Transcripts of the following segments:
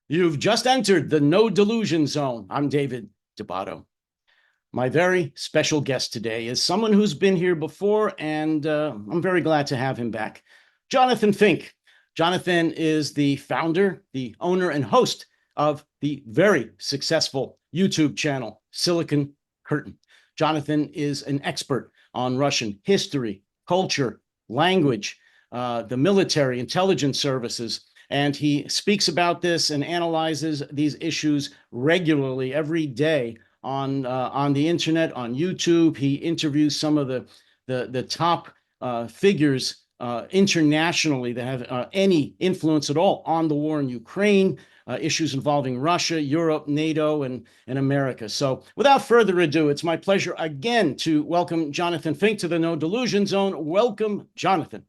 You've just entered the No Delusion Zone. I'm David Debato. My very special guest today is someone who's been here before, and I'm very glad to have him back. Jonathan Fink. Jonathan is the founder, the owner, and host of the very successful YouTube channel, Silicon Curtain. Jonathan is an expert on Russian history, culture, language, the military, intelligence services, and he speaks about this and analyzes these issues regularly every day on the internet, on YouTube. He interviews some of the top figures internationally that have any influence at all on the war in Ukraine, issues involving Russia, Europe, NATO, and America. So without further ado, it's my pleasure again to welcome Jonathan Fink to the No Delusion Zone. Welcome, Jonathan.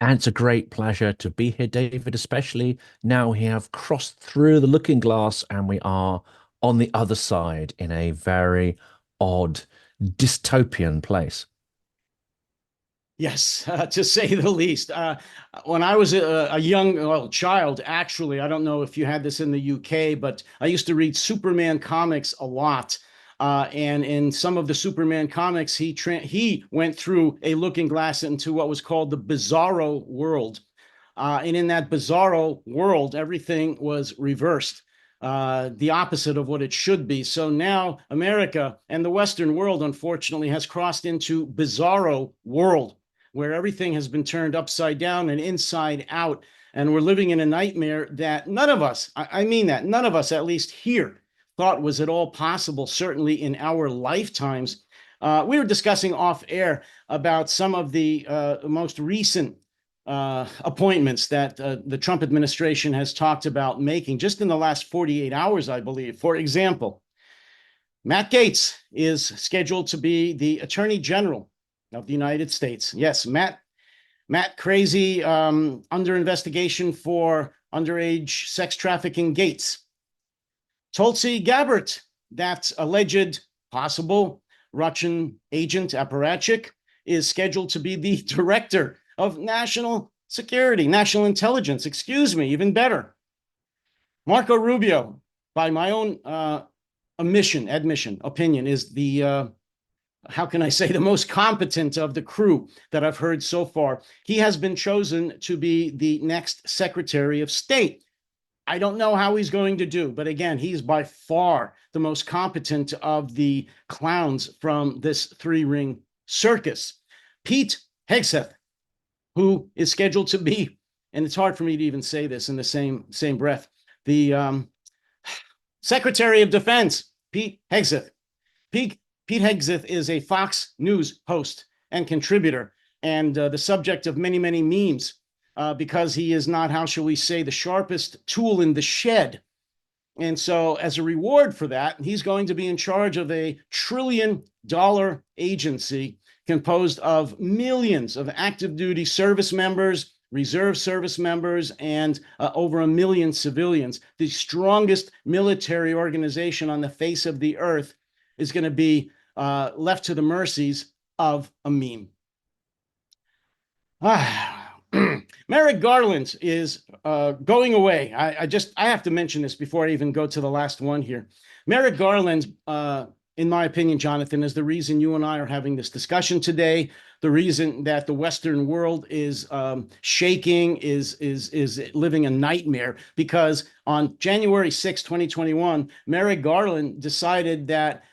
And it's a great pleasure to be here, David, especially now we have crossed through the looking glass and we are on the other side in a very odd dystopian place. Yes, to say the least. When I was a young child, actually, I don't know if you had this in the UK, but I used to read Superman comics a lot. And in some of the Superman comics, he went through a looking glass into what was called the Bizarro world. And in that Bizarro world, everything was reversed, the opposite of what it should be. So now America and the Western world, unfortunately, has crossed into Bizarro world, where everything has been turned upside down and inside out. And we're living in a nightmare that none of us, I mean that, none of us, at least here, thought was at all possible, certainly in our lifetimes. We were discussing off air about some of the most recent appointments that the Trump administration has talked about making just in the last 48 hours, I believe. For example, Matt Gaetz is scheduled to be the Attorney General of the United States. Yes, Matt Crazy, under investigation for underage sex trafficking Gaetz. Tulsi Gabbard, that alleged possible Russian agent apparatchik, is scheduled to be the director of national security, national intelligence, excuse me, even better. Marco Rubio, by my own opinion, is the how can I say, the most competent of the crew that I've heard so far. He has been chosen to be the next Secretary of State. I don't know how he's going to do, but again, he's by far the most competent of the clowns from this three-ring circus. Pete Hegseth, who is scheduled to be, and it's hard for me to even say this in the same breath, the Secretary of Defense, Pete Hegseth. Pete Hegseth is a Fox News host and contributor, and the subject of many, many memes, because he is not, how shall we say, the sharpest tool in the shed. And so as a reward for that, he's going to be in charge of a $1 trillion agency composed of millions of active duty service members, reserve service members, and over 1 million civilians. The strongest military organization on the face of the earth is going to be left to the mercies of a meme. Merrick Garland is going away. I have to mention this before I even go to the last one here. Merrick Garland, in my opinion, Jonathan, is the reason you and I are having this discussion today. The reason that the Western world is shaking, is living a nightmare, because on January 6, 2021, Merrick Garland decided that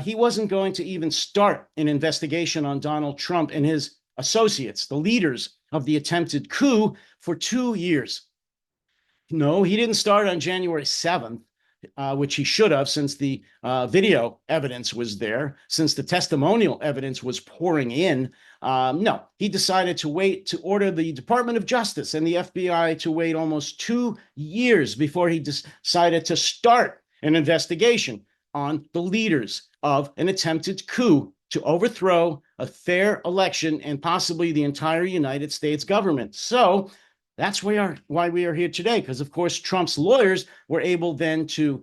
he wasn't going to even start an investigation on Donald Trump and his associates, the leaders of the attempted coup, for 2 years. No, he didn't start on January 7th, which he should have, since the video evidence was there, since the testimonial evidence was pouring in. No, he decided to wait, to order the Department of Justice and the FBI to wait almost 2 years before he decided to start an investigation on the leaders of an attempted coup to overthrow a fair election and possibly the entire United States government. So that's why we are here today, because, of course, Trump's lawyers were able then to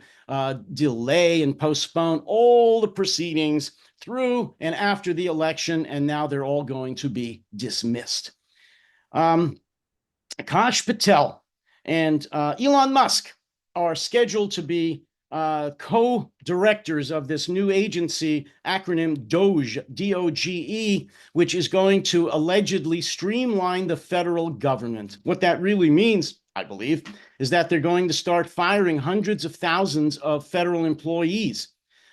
delay and postpone all the proceedings through and after the election, and now they're all going to be dismissed. Akash Patel and Elon Musk are scheduled to be co-directors of this new agency, acronym DOGE, D-O-G-E, which is going to allegedly streamline the federal government. What that really means, I believe, is that they're going to start firing hundreds of thousands of federal employees,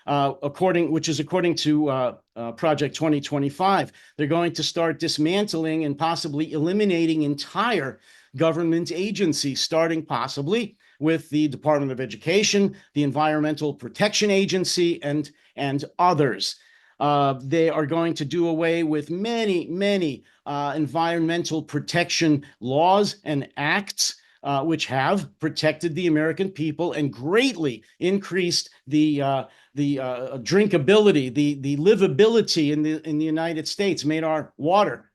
which is according to Project 2025. They're going to start dismantling and possibly eliminating entire government agencies, starting possibly with the Department of Education, the Environmental Protection Agency, and others. They are going to do away with many environmental protection laws and acts, which have protected the American people and greatly increased the drinkability, the livability in the United States, made our water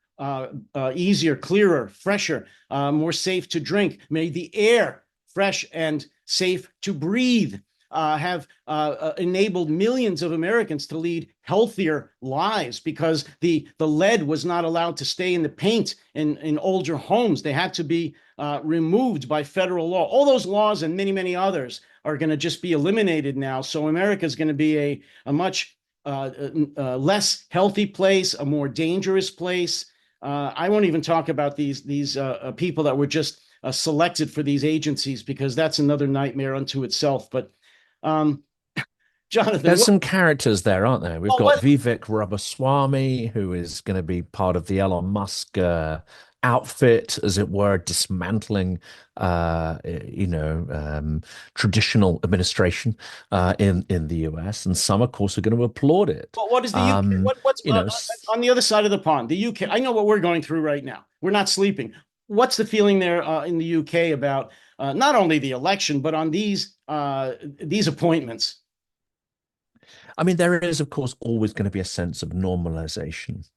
easier, clearer, fresher, more safe to drink, made the air fresh and safe to breathe, have enabled millions of Americans to lead healthier lives because the lead was not allowed to stay in the paint in older homes. They had to be removed by federal law. All those laws and many others are going to just be eliminated now. So America is going to be a much less healthy place, a more dangerous place. I won't even talk about these people that were just selected for these agencies, because that's another nightmare unto itself. But Jonathan, There's some characters there, aren't there? We've got what? Vivek Ramaswamy, who is going to be part of the Elon Musk outfit, as it were, dismantling, traditional administration in the US, and some, of course, are going to applaud it. What is the UK? What's You know, on the other side of the pond? The UK. I know what we're going through right now. We're not sleeping. What's the feeling there in the UK about not only the election but on these appointments? I mean, there is, of course, always going to be a sense of normalization,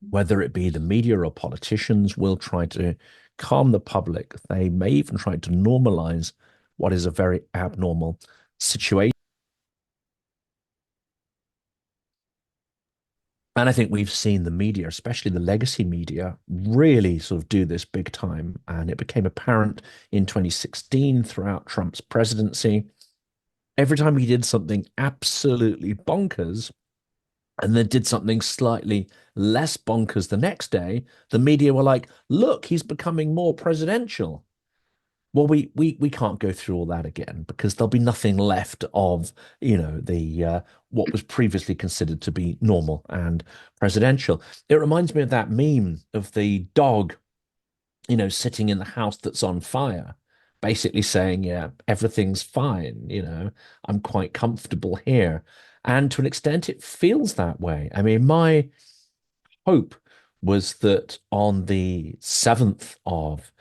whether it be the media or politicians will try to calm the public. They may even try to normalize what is a very abnormal situation. And I think we've seen the media, especially the legacy media, really sort of do this big time. And it became apparent in 2016 throughout Trump's presidency. Every time he did something absolutely bonkers and then did something slightly less bonkers the next day, the media were like, look, he's becoming more presidential. Well, we can't go through all that again, because there'll be nothing left of, the what was previously considered to be normal and presidential. It reminds me of that meme of the dog, sitting in the house that's on fire, basically saying, yeah, everything's fine, I'm quite comfortable here. And to an extent, it feels that way. I mean, my hope was that on the 7th of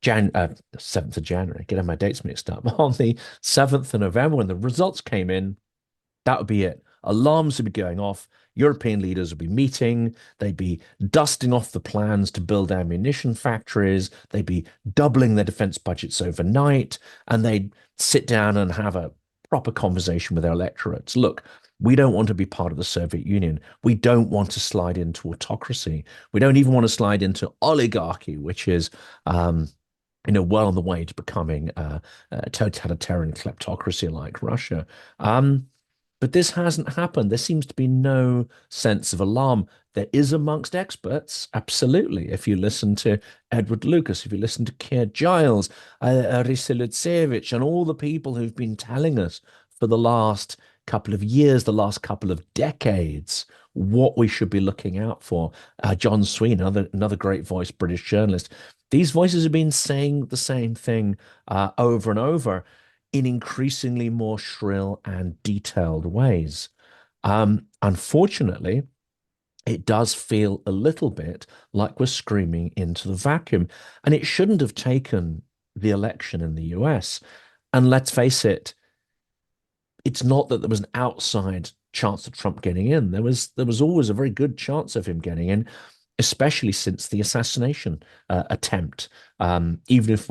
January, getting my dates mixed up, on the 7th of November, when the results came in, that would be it. Alarms would be going off. European leaders would be meeting. They'd be dusting off the plans to build ammunition factories. They'd be doubling their defense budgets overnight. And they'd sit down and have a proper conversation with their electorates. Look, we don't want to be part of the Soviet Union. We don't want to slide into autocracy. We don't even want to slide into oligarchy, which is well on the way to becoming a totalitarian kleptocracy like Russia. But this hasn't happened. There seems to be no sense of alarm. There is amongst experts, absolutely. If you listen to Edward Lucas, if you listen to Keir Giles, Arisa Lutsevich, and all the people who've been telling us for the last couple of years, the last couple of decades, what we should be looking out for. John Sweeney, another great voice, British journalist. These voices have been saying the same thing over and over in increasingly more shrill and detailed ways. Unfortunately, it does feel a little bit like we're screaming into the vacuum. And it shouldn't have taken the election in the US. And let's face it, it's not that there was an outside chance of Trump getting in. There was always a very good chance of him getting in, especially since the assassination attempt. Even if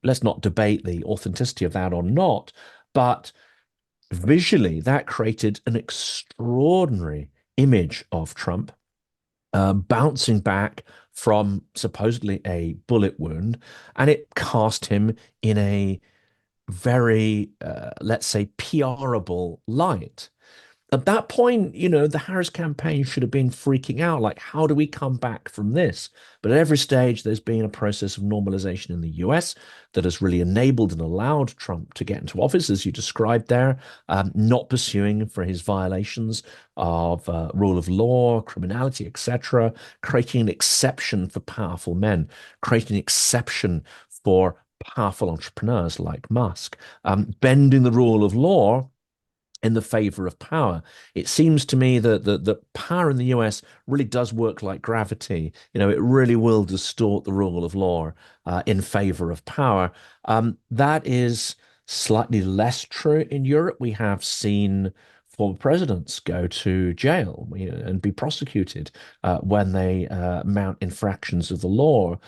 let's not debate the authenticity of that or not, but visually that created an extraordinary image of Trump bouncing back from supposedly a bullet wound, and it cast him in a very, let's say, PRable light. At that point, the Harris campaign should have been freaking out, like, how do we come back from this? But at every stage, there's been a process of normalization in the US that has really enabled and allowed Trump to get into office, as you described there, not pursuing for his violations of rule of law, criminality, etc., creating an exception for powerful men, creating an exception for powerful entrepreneurs like Musk, bending the rule of law in the favor of power. It seems to me that the power in the US really does work like gravity. It really will distort the rule of law in favor of power. That is slightly less true in Europe. We have seen former presidents go to jail and be prosecuted when they mount infractions of the law.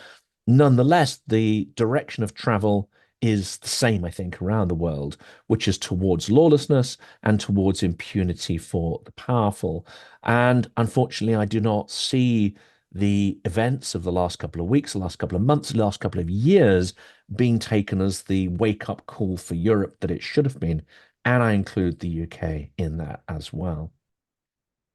Nonetheless, the direction of travel is the same, I think, around the world, which is towards lawlessness and towards impunity for the powerful. And unfortunately, I do not see the events of the last couple of weeks, the last couple of months, the last couple of years being taken as the wake-up call for Europe that it should have been. And I include the UK in that as well.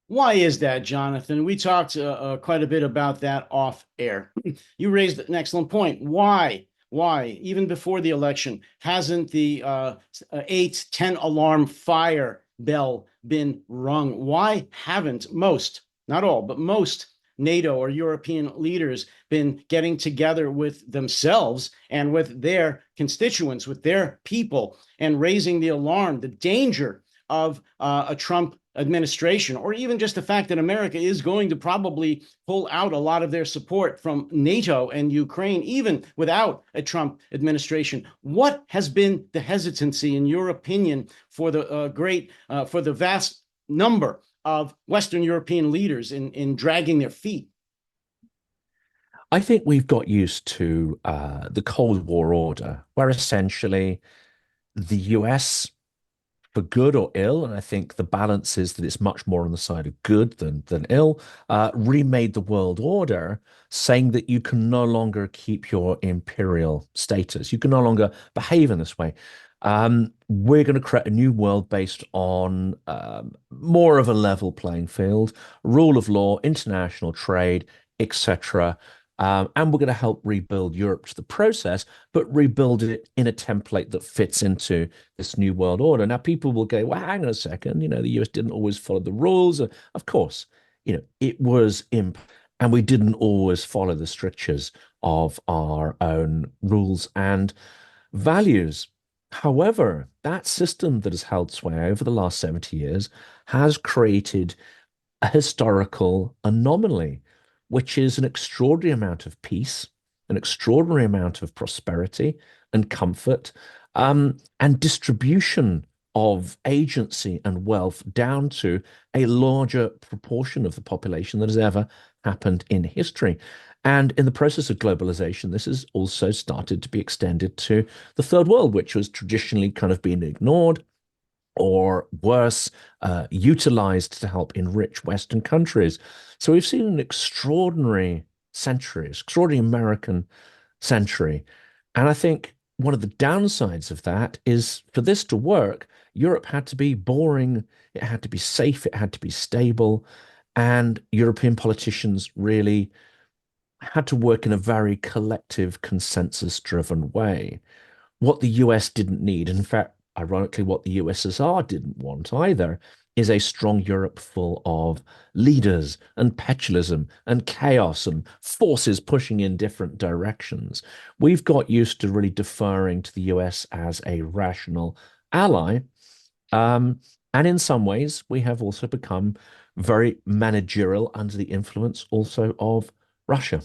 Why is that, Jonathan? We talked quite a bit about that off air. You raised an excellent point. Why? Why, even before the election, hasn't the 8, 10 alarm fire bell been rung? Why haven't most, not all, but most NATO or European leaders been getting together with themselves and with their constituents, with their people, and raising the alarm, the danger of a Trump administration, or even just the fact that America is going to probably pull out a lot of their support from NATO and Ukraine, even without a Trump administration? What has been the hesitancy, in your opinion, for the vast number of Western European leaders in dragging their feet? I think we've got used to the Cold War order, where essentially the US, for good or ill, and I think the balance is that it's much more on the side of good than ill, remade the world order, saying that you can no longer keep your imperial status. You can no longer behave in this way. We're going to create a new world based on more of a level playing field, rule of law, international trade, etc. And we're going to help rebuild Europe to the process, but rebuild it in a template that fits into this new world order. Now, people will go, well, hang on a second, the US didn't always follow the rules. Of course, it was and we didn't always follow the strictures of our own rules and values. However, that system that has held sway over the last 70 years has created a historical anomaly, which is an extraordinary amount of peace, an extraordinary amount of prosperity and comfort, and distribution of agency and wealth down to a larger proportion of the population than has ever happened in history. And in the process of globalization, this has also started to be extended to the third world, which was traditionally kind of been ignored or worse, utilized to help enrich Western countries. So we've seen an extraordinary century, extraordinary American century. And I think one of the downsides of that is for this to work, Europe had to be boring, it had to be safe, it had to be stable. And European politicians really had to work in a very collective, consensus-driven way. What the US didn't need, in fact, ironically, what the USSR didn't want either, is a strong Europe full of leaders and petulism and chaos and forces pushing in different directions. We've got used to really deferring to the US as a rational ally. And in some ways, we have also become very managerial under the influence also of Russia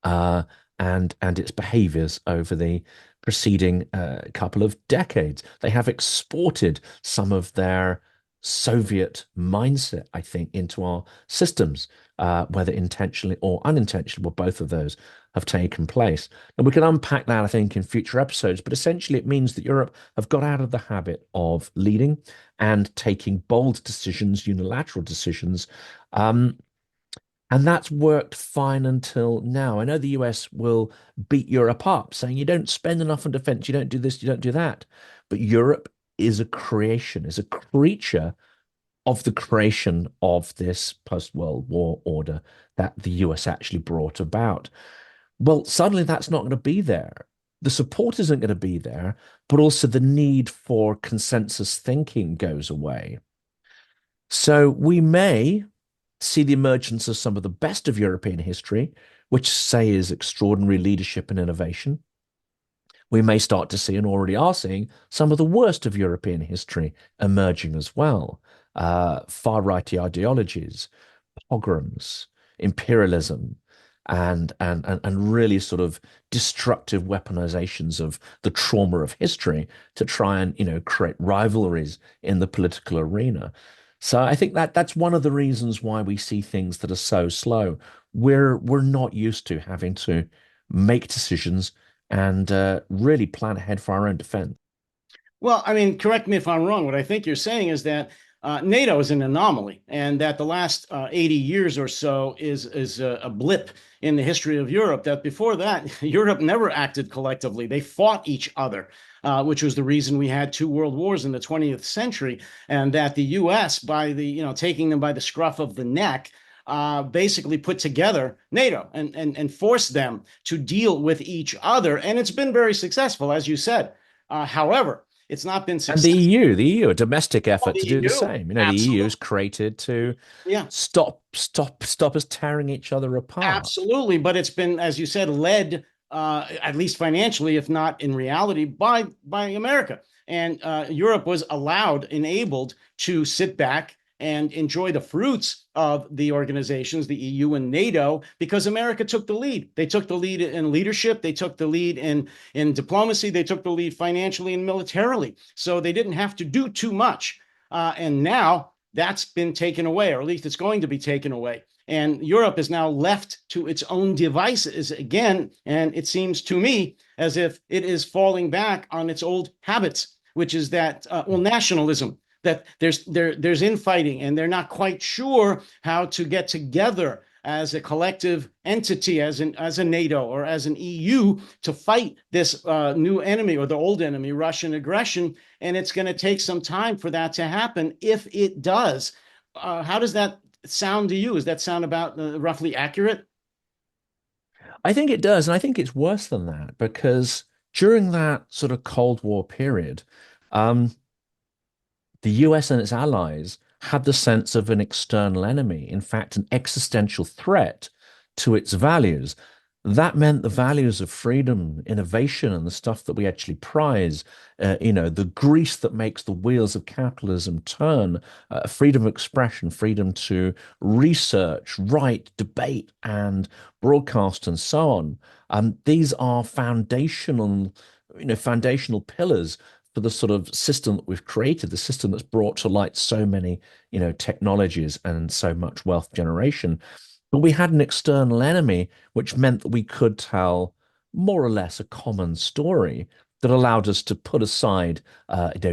uh, and its behaviors over the preceding couple of decades. They have exported some of their Soviet mindset, I think, into our systems, whether intentionally or unintentionally, well, both of those have taken place. And we can unpack that, I think, in future episodes, but essentially it means that Europe have got out of the habit of leading and taking bold decisions, unilateral decisions, And that's worked fine until now. I know the US will beat Europe up, saying you don't spend enough on defense, you don't do this, you don't do that. But Europe is a creation, is a creature of the creation of this post-World War order that the US actually brought about. Well, suddenly that's not going to be there. The support isn't going to be there, but also the need for consensus thinking goes away. So we may see the emergence of some of the best of European history, which say is extraordinary leadership and innovation. We may start to see, and already are seeing, some of the worst of European history emerging as well. Far-righty ideologies, pogroms, imperialism, and really sort of destructive weaponizations of the trauma of history to try and, create rivalries in the political arena. So I think that that's one of the reasons why we see things that are so slow. We're not used to having to make decisions and really plan ahead for our own defense. Well, I mean, correct me if I'm wrong. What I think you're saying is that NATO is an anomaly, and that the last 80 years or so is a blip in the history of Europe. That before that, Europe never acted collectively; they fought each other, which was the reason we had two world wars in the 20th century, and that the U.S., by the taking them by the scruff of the neck, basically put together NATO and forced them to deal with each other, and it's been very successful, as you said. However, it's not been And successful. The EU, a domestic Oh, effort the to do the EU, same. The EU is absolutely. created to Yeah, stop us tearing each other apart. absolutely. But it's been, as you said, led, at least financially, if not in reality, by America. And Europe was allowed, enabled to sit back and enjoy the fruits of the organizations, the EU and NATO, because America took the lead. They took the lead in leadership. They took the lead in diplomacy. They took the lead financially and militarily. So they didn't have to do too much. And now that's been taken away, or at least it's going to be taken away. And Europe is now left to its own devices again. And it seems to me as if it is falling back on its old habits, which is that, nationalism, that there's infighting, and they're not quite sure how to get together as a collective entity, as a NATO or as an EU, to fight this new enemy, or the old enemy, Russian aggression. And it's going to take some time for that to happen. If it does, how does that sound to you? Does that sound about roughly accurate? I think it does, and I think it's worse than that because during that sort of Cold War period, um, the US and its allies had the sense of an external enemy, in fact, an existential threat to its values. That meant the values of freedom, innovation, and the stuff that we actually prize, the grease that makes the wheels of capitalism turn, freedom of expression, freedom to research, write, debate, and broadcast, and so on. These are foundational pillars for the sort of system that we've created, the system that's brought to light so many, technologies and so much wealth generation. But we had an external enemy, which meant that we could tell more or less a common story that allowed us to put aside,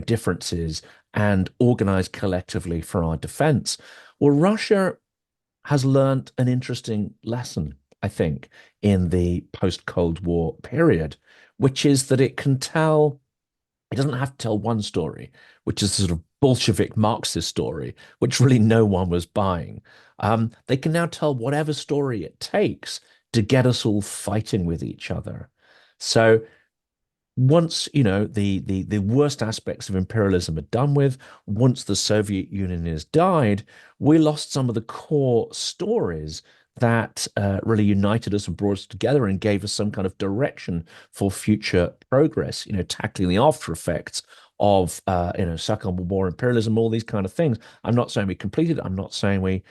differences and organize collectively for our defense. Well, Russia has learned an interesting lesson, I think, in the post-Cold War period, which is that it doesn't have to tell one story, which is the sort of Bolshevik Marxist story, which really no one was buying. They can now tell whatever story it takes to get us all fighting with each other. So once, the worst aspects of imperialism are done with, once the Soviet Union has died, we lost some of the core stories that really united us and brought us together and gave us some kind of direction for future progress, tackling the after effects of, Second World War imperialism, all these kind of things. I'm not saying we completed it. I'm not saying we,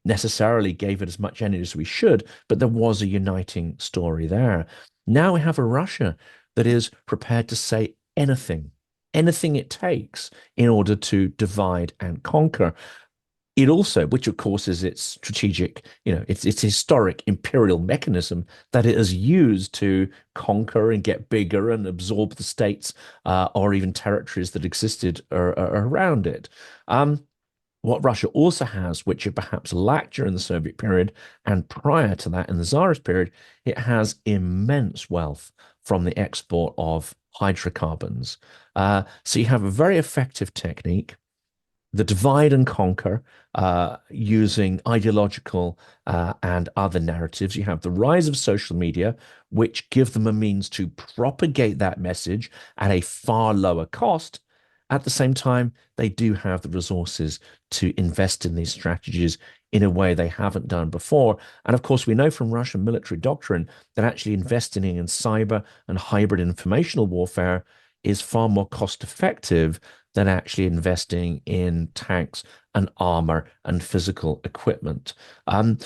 necessarily gave it as much energy as we should, but there was a uniting story there. Now we have a Russia that is prepared to say anything it takes in order to divide and conquer. It also, which of course is its strategic, its historic imperial mechanism that it has used to conquer and get bigger and absorb the states or even territories that existed around it. What Russia also has, which it perhaps lacked during the Soviet period and prior to that in the Tsarist period, it has immense wealth from the export of hydrocarbons. So you have a very effective technique, the divide and conquer, using ideological and other narratives. You have the rise of social media, which give them a means to propagate that message at a far lower cost. At the same time, they do have the resources to invest in these strategies in a way they haven't done before. And of course, we know from Russian military doctrine that actually investing in cyber and hybrid informational warfare is far more cost effective than actually investing in tanks and armor and physical equipment.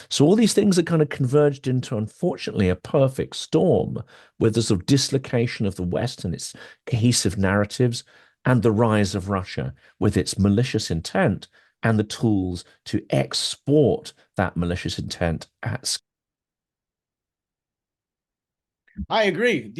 So all these things are kind of converged into, unfortunately, a perfect storm with the sort of dislocation of the West and its cohesive narratives and the rise of Russia with its malicious intent and the tools to export that malicious intent at scale. I agree.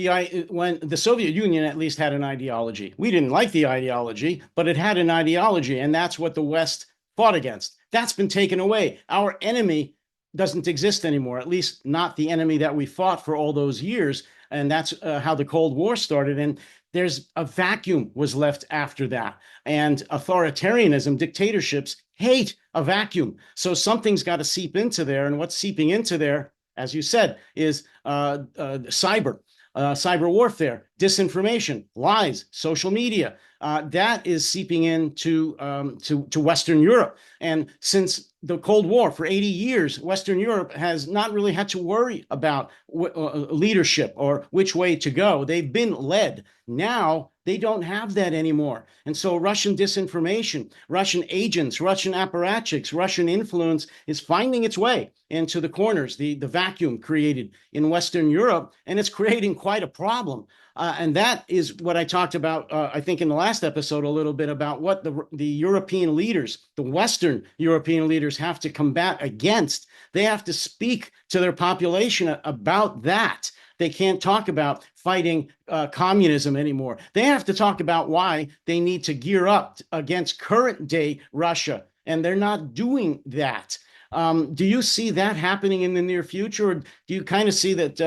When the Soviet Union at least had an ideology. We didn't like the ideology, but it had an ideology, and that's what the West fought against. That's been taken away. Our enemy doesn't exist anymore, at least not the enemy that we fought for all those years. And that's how the Cold War started. And there's a vacuum was left after that. And authoritarianism, dictatorships hate a vacuum. So something's got to seep into there. And what's seeping into there, as you said, is cyber warfare, disinformation, lies, social media. That is seeping into to Western Europe. And since the Cold War, for 80 years, Western Europe has not really had to worry about leadership or which way to go. They've been led. Now they don't have that anymore. And so Russian disinformation, Russian agents, Russian apparatchiks, Russian influence is finding its way into the corners, the vacuum created in Western Europe, and it's creating quite a problem. And that is what I talked about, I think, in the last episode, a little bit about what the European leaders, the Western European leaders, have to combat against. They have to speak to their population about that. They can't talk about fighting communism anymore. They have to talk about why they need to gear up against current day Russia. And they're not doing that. Do you see that happening in the near future? Or do you kind of see that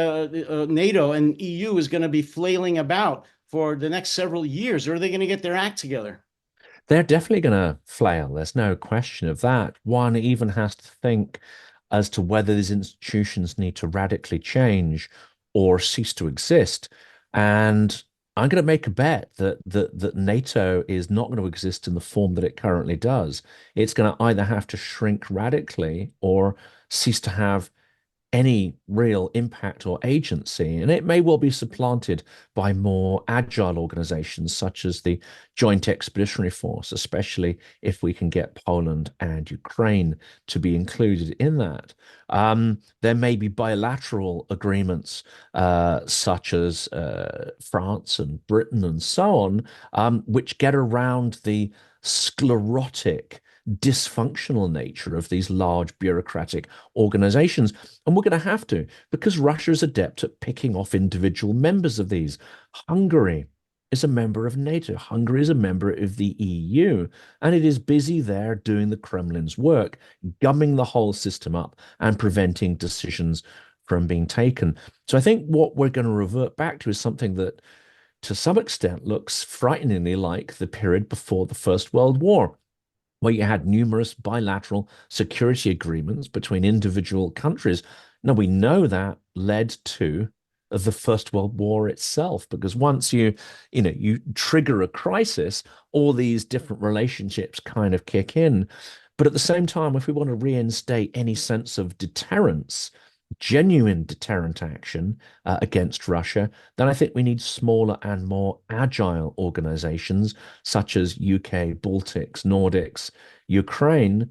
NATO and EU is going to be flailing about for the next several years? Or are they going to get their act together? They're definitely going to flail. There's no question of that. One even has to think as to whether these institutions need to radically change or cease to exist. And I'm going to make a bet that NATO is not going to exist in the form that it currently does. It's going to either have to shrink radically or cease to have any real impact or agency. And it may well be supplanted by more agile organizations such as the Joint Expeditionary Force, especially if we can get Poland and Ukraine to be included in that. There may be bilateral agreements such as France and Britain and so on, which get around the sclerotic dysfunctional nature of these large bureaucratic organizations. And we're going to have to, because Russia is adept at picking off individual members of these. Hungary is a member of NATO. Hungary is a member of the EU, and it is busy there doing the Kremlin's work, gumming the whole system up and preventing decisions from being taken. So I think what we're going to revert back to is something that, to some extent, looks frighteningly like the period before the First World War, where you had numerous bilateral security agreements between individual countries. Now, we know that led to the First World War itself, because once you trigger a crisis, all these different relationships kind of kick in. But at the same time, if we want to reinstate any sense of deterrence, genuine deterrent action against Russia, then I think we need smaller and more agile organizations such as UK, Baltics, Nordics, Ukraine,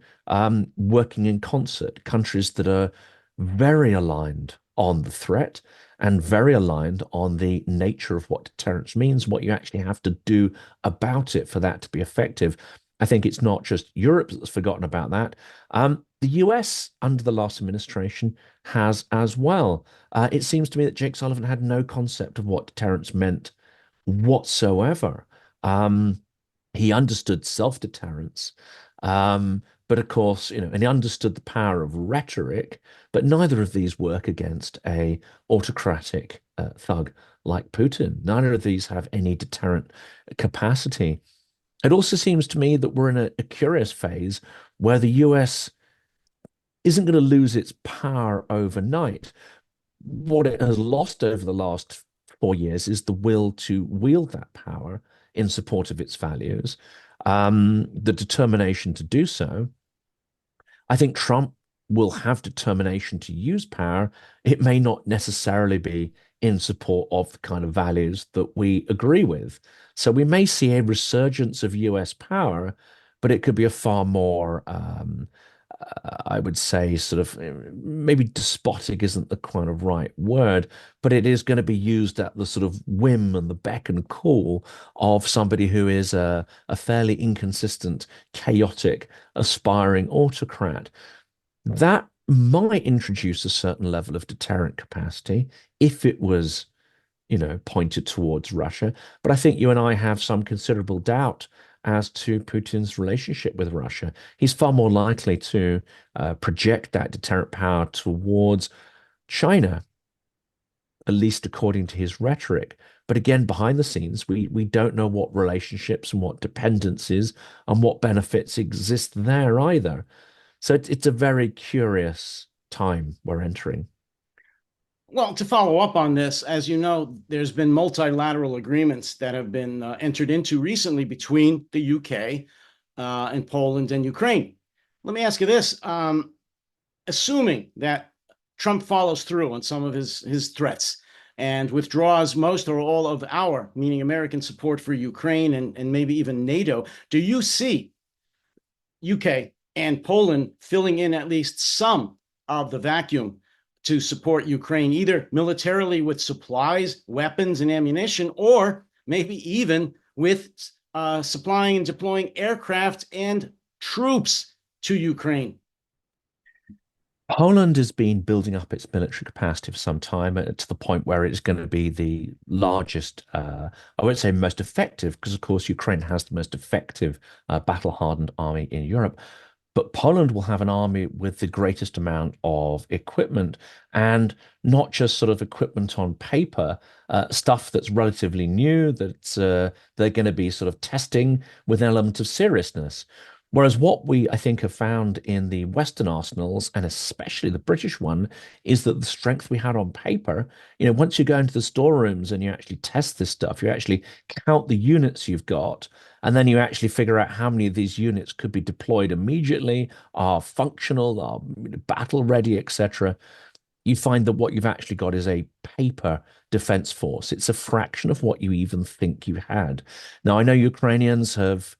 working in concert, countries that are very aligned on the threat and very aligned on the nature of what deterrence means, what you actually have to do about it for that to be effective. I think it's not just Europe that's forgotten about that. The US under the last administration has as well. It seems to me that Jake Sullivan had no concept of what deterrence meant whatsoever. He understood self-deterrence, But of course, and he understood the power of rhetoric, but neither of these work against a autocratic thug like Putin. Neither of these have any deterrent capacity. It also seems to me that we're in a curious phase where the US isn't going to lose its power overnight. What it has lost over the last 4 years is the will to wield that power in support of its values, the determination to do so. I think Trump will have determination to use power. It may not necessarily be in support of the kind of values that we agree with. So we may see a resurgence of US power, but it could be a far more, I would say, sort of maybe despotic isn't the kind of right word, but it is going to be used at the sort of whim and the beck and call of somebody who is a fairly inconsistent, chaotic, aspiring autocrat. That might introduce a certain level of deterrent capacity if it was, pointed towards Russia. But I think you and I have some considerable doubt as to Putin's relationship with Russia. He's far more likely to project that deterrent power towards China, at least according to his rhetoric. But again, behind the scenes, we don't know what relationships and what dependencies and what benefits exist there either. So it's a very curious time we're entering. Well, to follow up on this, as you know, there's been multilateral agreements that have been entered into recently between the UK and Poland and Ukraine. Let me ask you this. Assuming that Trump follows through on some of his threats and withdraws most or all of our, meaning American support for Ukraine and maybe even NATO, do you see UK and Poland filling in at least some of the vacuum to support Ukraine, either militarily with supplies, weapons, and ammunition, or maybe even with supplying and deploying aircraft and troops to Ukraine? Poland has been building up its military capacity for some time to the point where it's going to be the largest, I won't say most effective, because of course Ukraine has the most effective battle-hardened army in Europe. But Poland will have an army with the greatest amount of equipment, and not just sort of equipment on paper, stuff that's relatively new, that they're going to be sort of testing with an element of seriousness. Whereas what we, I think, have found in the Western arsenals, and especially the British one, is that the strength we had on paper, once you go into the storerooms and you actually test this stuff, you actually count the units you've got, and then you actually figure out how many of these units could be deployed immediately, are functional, are battle ready, etc. You find that what you've actually got is a paper defense force. It's a fraction of what you even think you had. Now, I know Ukrainians have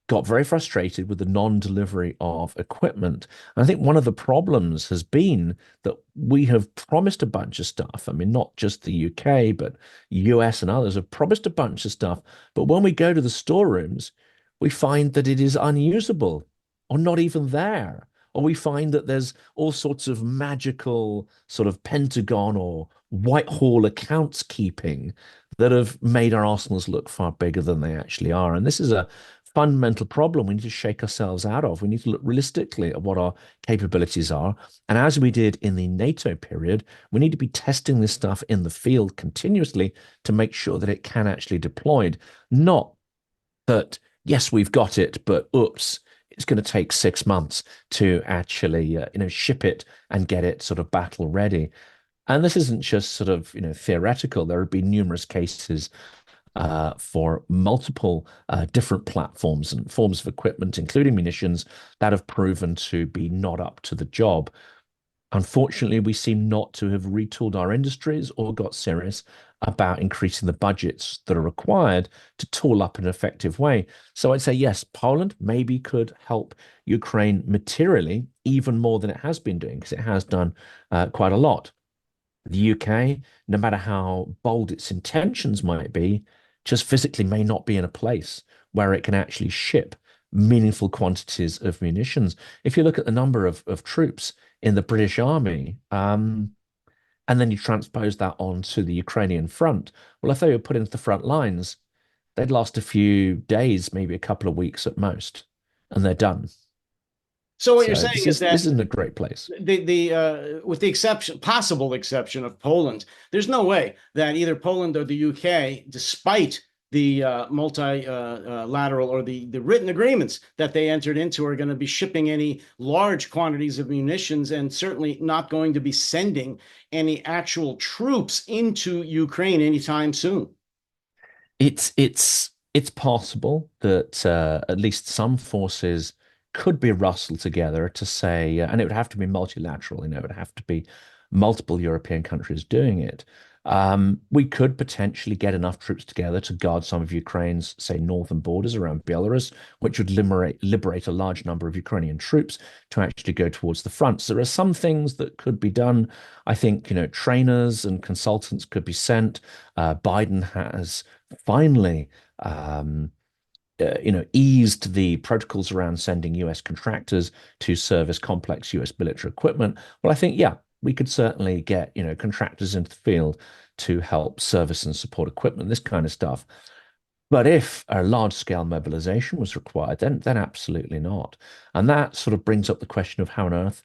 got very frustrated with the non-delivery of equipment. And I think one of the problems has been that we have promised a bunch of stuff. I mean, not just the UK, but US and others have promised a bunch of stuff. But when we go to the storerooms, we find that it is unusable or not even there. Or we find that there's all sorts of magical sort of Pentagon or Whitehall accounts keeping that have made our arsenals look far bigger than they actually are. And this is a fundamental problem we need to shake ourselves out of. We need to look realistically at what our capabilities are. And as we did in the NATO period, we need to be testing this stuff in the field continuously to make sure that it can actually deployed. Not that, yes, we've got it, but oops, it's going to take 6 months to actually, ship it and get it sort of battle ready. And this isn't just sort of, theoretical. There have been numerous cases for multiple different platforms and forms of equipment, including munitions, that have proven to be not up to the job. Unfortunately, we seem not to have retooled our industries or got serious about increasing the budgets that are required to tool up in an effective way. So I'd say, yes, Poland maybe could help Ukraine materially even more than it has been doing, because it has done quite a lot. The UK, no matter how bold its intentions might be, just physically may not be in a place where it can actually ship meaningful quantities of munitions. If you look at the number of troops in the British Army, and then you transpose that onto the Ukrainian front, well, if they were put into the front lines, they'd last a few days, maybe a couple of weeks at most. and they're done. So what you're So saying is this that isn't a great place. the with the possible exception of Poland, there's no way that either Poland or the UK, despite the multilateral or the written agreements that they entered into, are going to be shipping any large quantities of munitions, and certainly not going to be sending any actual troops into Ukraine anytime soon. It's possible that at least some forces could be rustled together to say, and it would have to be multilateral. It would have to be multiple European countries doing it. We could potentially get enough troops together to guard some of Ukraine's, say, northern borders around Belarus, which would liberate a large number of Ukrainian troops to actually go towards the front. So there are some things that could be done. I think, trainers and consultants could be sent. Biden has finally, eased the protocols around sending US contractors to service complex US military equipment. Well, I think, yeah, we could certainly get, contractors into the field to help service and support equipment, this kind of stuff. But if a large scale mobilization was required, then absolutely not. And that sort of brings up the question of how on earth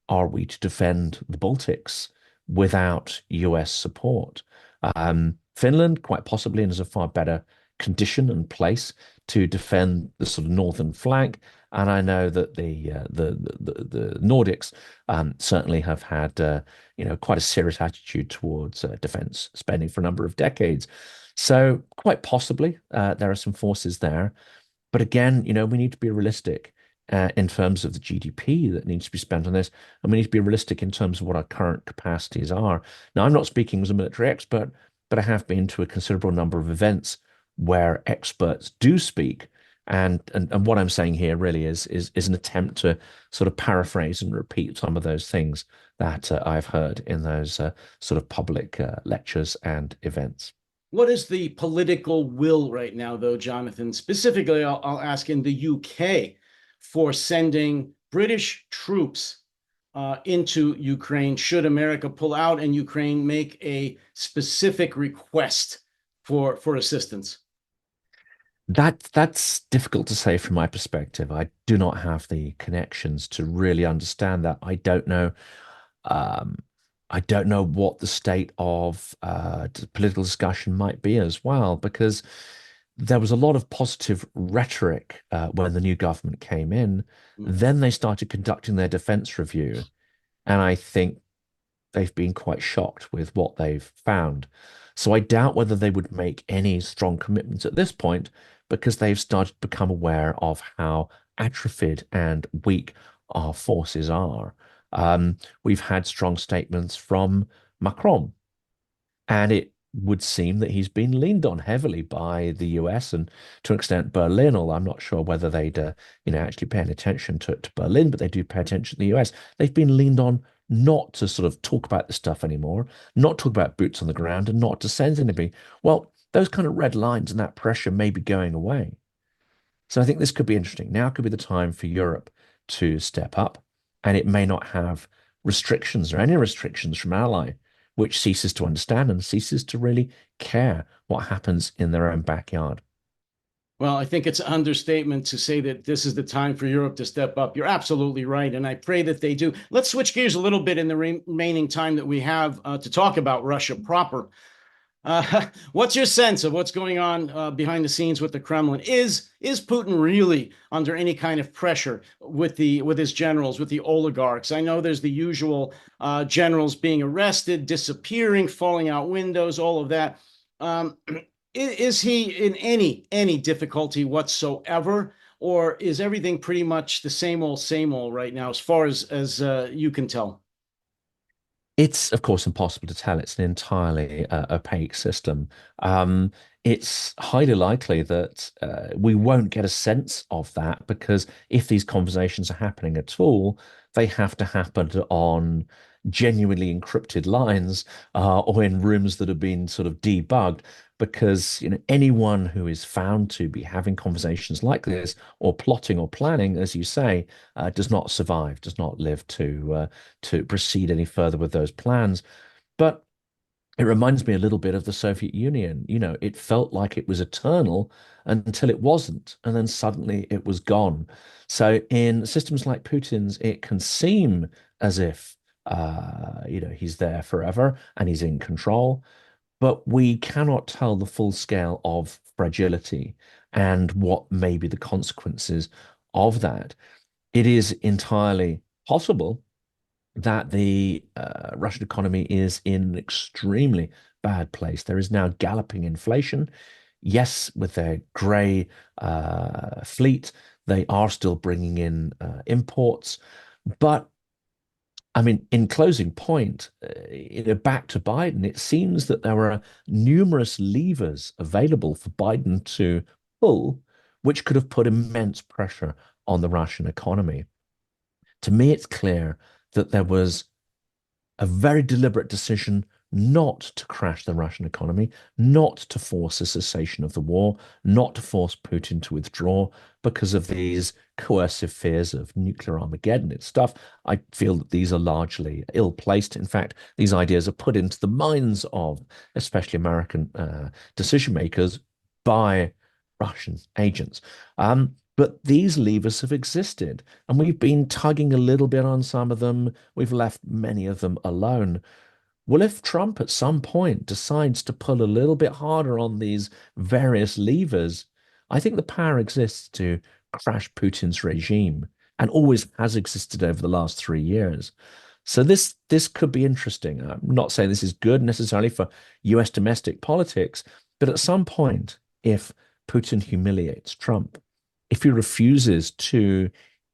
are we to defend the Baltics without US support? Finland, quite possibly, is a far better condition and place to defend the sort of northern flank. And I know that the Nordics certainly have had quite a serious attitude towards defense spending for a number of decades. So quite possibly there are some forces there. But again, we need to be realistic in terms of the GDP that needs to be spent on this. And we need to be realistic in terms of what our current capacities are. Now, I'm not speaking as a military expert, but I have been to a considerable number of events where experts do speak. And what I'm saying here really is an attempt to sort of paraphrase and repeat some of those things that I've heard in those sort of public lectures and events. What is the political will right now, though, Jonathan? Specifically, I'll ask in the UK for sending British troops into Ukraine should America pull out and Ukraine make a specific request for assistance? That's difficult to say from my perspective. I do not have the connections to really understand that. Um, I don't know what the state of political discussion might be as well, because there was a lot of positive rhetoric when the new government came in. Then they started conducting their defense review, and I think they've been quite shocked with what they've found. So I doubt whether they would make any strong commitments at this point because they've started to become aware of how atrophied and weak our forces are. We've had strong statements from Macron, and it would seem that he's been leaned on heavily by the US and to an extent Berlin, although I'm not sure whether they'd actually pay any attention to Berlin, but they do pay attention to the US. They've been leaned on not to sort of talk about this stuff anymore, not talk about boots on the ground, and not to send anybody. Well, those kind of red lines and that pressure may be going away. So I think this could be interesting. Now could be the time for Europe to step up, and it may not have restrictions or any restrictions from ally, which ceases to understand and ceases to really care what happens in their own backyard. Well, I think it's an understatement to say that this is the time for Europe to step up. You're absolutely right, and I pray that they do. Let's switch gears a little bit in the remaining time that we have to talk about Russia proper. What's your sense of what's going on behind the scenes with the Kremlin? Is Putin really under any kind of pressure with his generals, with the oligarchs? I know there's the usual generals being arrested, disappearing, falling out windows, all of that. Is he in any difficulty whatsoever, or is everything pretty much the same old right now, as far as you can tell? It's, of course, impossible to tell. It's an entirely opaque system. It's highly likely that we won't get a sense of that because if these conversations are happening at all, they have to happen on genuinely encrypted lines or in rooms that have been sort of debugged because anyone who is found to be having conversations like this or plotting or planning, as you say, does not survive, does not live to proceed any further with those plans. But It reminds me a little bit of the Soviet Union. It felt like it was eternal until it wasn't, and then suddenly it was gone. So in systems like Putin's, it can seem as if he's there forever and he's in control, but we cannot tell the full scale of fragility and what may be the consequences of that. It is entirely possible that the Russian economy is in an extremely bad place. There is now galloping inflation. Yes, with their grey fleet, they are still bringing in imports. But I mean, in closing point, back to Biden, it seems that there are numerous levers available for Biden to pull, which could have put immense pressure on the Russian economy. To me, it's clear that there was a very deliberate decision not to crash the Russian economy, not to force a cessation of the war, not to force Putin to withdraw because of these coercive fears of nuclear Armageddon and stuff. I feel that these are largely ill-placed. In fact, these ideas are put into the minds of especially American decision makers by Russian agents. But these levers have existed, and we've been tugging a little bit on some of them. We've left many of them alone. Well, if Trump at some point decides to pull a little bit harder on these various levers, I think the power exists to crash Putin's regime and always has existed over the last 3 years. So this could be interesting. I'm not saying this is good necessarily for US domestic politics, but at some point, if Putin humiliates Trump, if he refuses to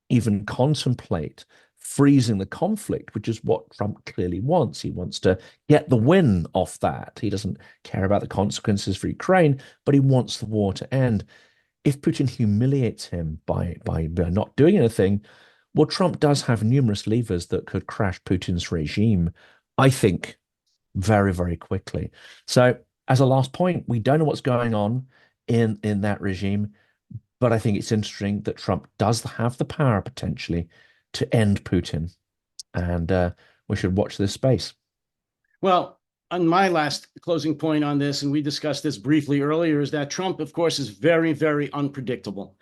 even contemplate freezing the conflict, which is what Trump clearly wants. He wants to get the win off that. He doesn't care about the consequences for Ukraine, but he wants the war to end. If Putin humiliates him by not doing anything, well, Trump does have numerous levers that could crash Putin's regime, I think, very, very quickly. So as a last point, we don't know what's going on in that regime. But I think it's interesting that Trump does have the power potentially to end Putin, and we should watch this space. Well, on my last closing point on this, and we discussed this briefly earlier, is that Trump, of course, is very, very unpredictable.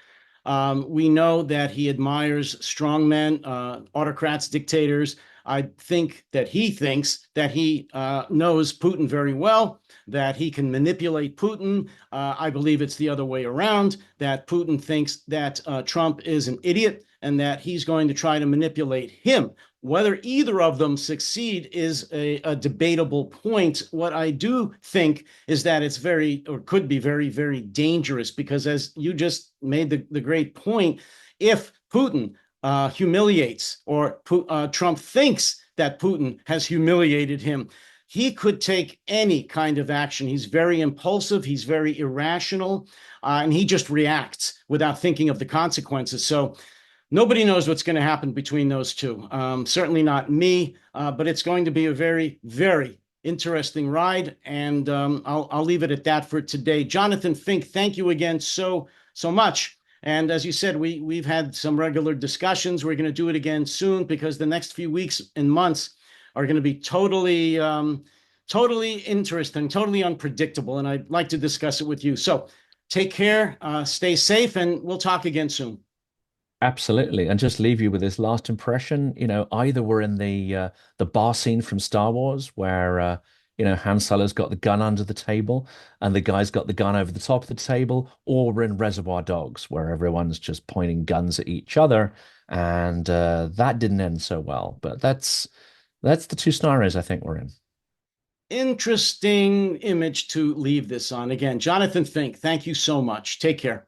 We know that he admires strongmen, autocrats, dictators. I think that he thinks that he knows Putin very well, that he can manipulate Putin. I believe it's the other way around, that Putin thinks that Trump is an idiot and that he's going to try to manipulate him. Whether either of them succeed is a debatable point. What I do think is that it's very, or could be very, very dangerous, because as you just made the great point, if Putin humiliates, or Trump thinks that Putin has humiliated him, he could take any kind of action. He's very impulsive, he's very irrational, and he just reacts without thinking of the consequences. So nobody knows what's going to happen between those two. Certainly not me, but it's going to be a very, very interesting ride. And I'll leave it at that for today. Jonathan Fink, thank you again so much. And as you said, we've had some regular discussions. We're going to do it again soon, because the next few weeks and months are going to be totally interesting, totally unpredictable. And I'd like to discuss it with you. So take care, stay safe, and we'll talk again soon. Absolutely. And just leave you with this last impression. Either we're in the bar scene from Star Wars where Han Solo's got the gun under the table and the guy's got the gun over the top of the table, or we're in Reservoir Dogs where everyone's just pointing guns at each other. And that didn't end so well. But that's the two scenarios I think we're in. Interesting image to leave this on. Again, Jonathan Fink, thank you so much. Take care.